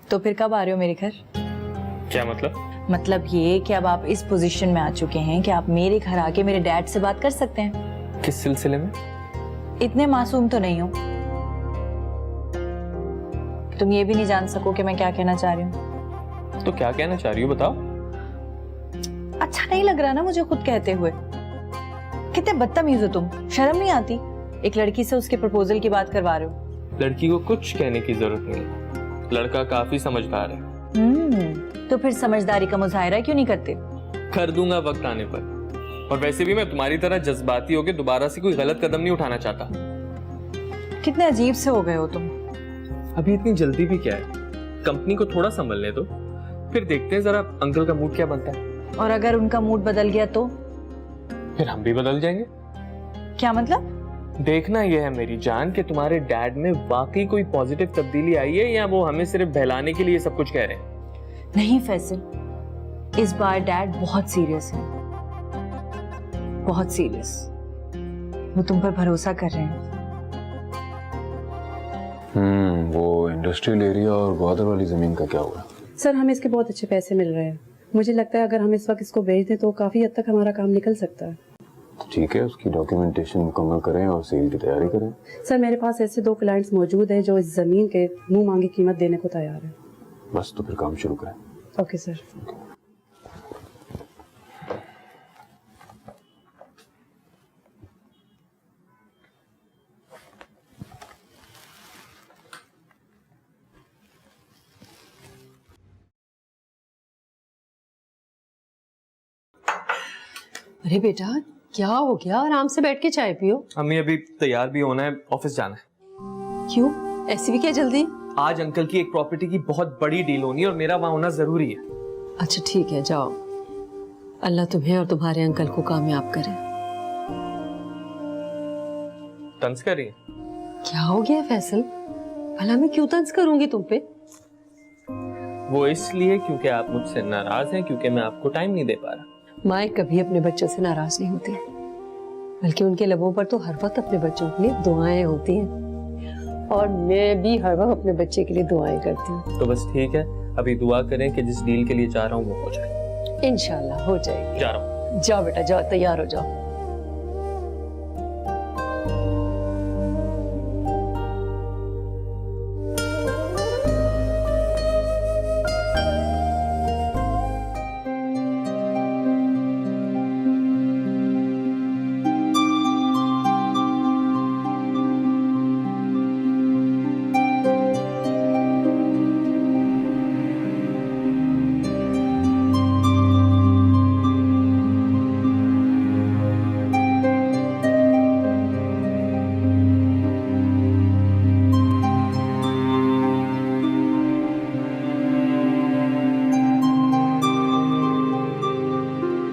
तो फिर कब आ रहे हो मेरे घर? क्या मतलब? मतलब ये कि अब आप इस पोजीशन में आ चुके हैं कि आप मेरे घर आके मेरे डैड से बात कर सकते हैं। किस सिलसिले में? इतने मासूम तो नहीं हो तुम ये भी नहीं जान सको कि मैं क्या कहना चाह रही हूँ। तो क्या कहना चाह रही हो बताओ। अच्छा नहीं लग रहा ना मुझे खुद कहते हुए। कितने बदतमीज हो तुम, शर्म नहीं आती? एक लड़की से उसके प्रपोजल की बात करवा रहे हो। लड़की को कुछ कहने की जरूरत नहीं, लड़का काफी समझदार है। तो फिर समझदारी का मुजाहिरा क्यों नहीं करते? कर दूंगा वक्त आने पर। और वैसे भी मैं तुम्हारी तरह जज्बाती होकर दोबारा से कोई गलत कदम नहीं उठाना चाहता। कितने अजीब से हो गए हो तुम। अभी इतनी जल्दी भी क्या है, कंपनी को थोड़ा संभलने दो, फिर देखते हैं जरा अंकल का मूड क्या बनता है। और अगर उनका मूड बदल गया तो? फिर हम भी बदल जाएंगे। क्या मतलब? देखना यह है मेरी जान कि तुम्हारे डैड में वाकई कोई पॉजिटिव तब्दीली आई है या वो हमें सिर्फ बहलाने के लिए सब कुछ कह रहे हैं। नहीं फैसल, इस बार डैड बहुत सीरियस है, बहुत सीरियस। वो तुम पर भरोसा कर रहे हैं। वो इंडस्ट्रियल एरिया और ग्वादर वाली जमीन का क्या हुआ? सर हमें इसके बहुत अच्छे पैसे मिल रहे हैं। मुझे लगता है अगर हम इस वक्त इसको बेच दें तो काफी हद तक हमारा काम निकल सकता है। ठीक है, उसकी डॉक्यूमेंटेशन मुकम्मल करें और सेल की तैयारी करें। सर मेरे पास ऐसे 2 क्लाइंट्स मौजूद हैं जो इस जमीन के मुंह मांगी कीमत देने को तैयार है। बस तो फिर काम शुरू करें। Okay sir. अरे बेटा क्या हो गया, आराम से बैठ के चाय पियो। हमें अभी तैयार भी होना है, ऑफिस जाना है। क्यों, ऐसी भी क्या जल्दी? आज अंकल की एक प्रॉपर्टी की बहुत बड़ी डील होनी है और मेरा वहां होना जरूरी है। अच्छा ठीक है, जाओ। अल्लाह तुम्हें और तुम्हारे अंकल को कामयाब करे। तंज कर रही है? क्या हो गया फैसल? भला मैं क्यों तंज करूंगी तुम पे? वो इसलिए क्योंकि आप मुझसे नाराज हैं, क्योंकि मैं आपको टाइम नहीं दे पा रहा। माँ कभी अपने बच्चों से नाराज नहीं होती, बल्कि उनके लबों पर तो हर वक्त अपने बच्चों के लिए दुआएं होती हैं। और मैं भी हर वक्त अपने बच्चे के लिए दुआएं करती हूँ। तो बस ठीक है, अभी दुआ करें कि जिस डील के लिए जा रहा हूँ वो हो जाए। इंशाल्लाह हो जाएगी। जा रहा हूँ। जाओ बेटा जाओ, तैयार हो जाओ।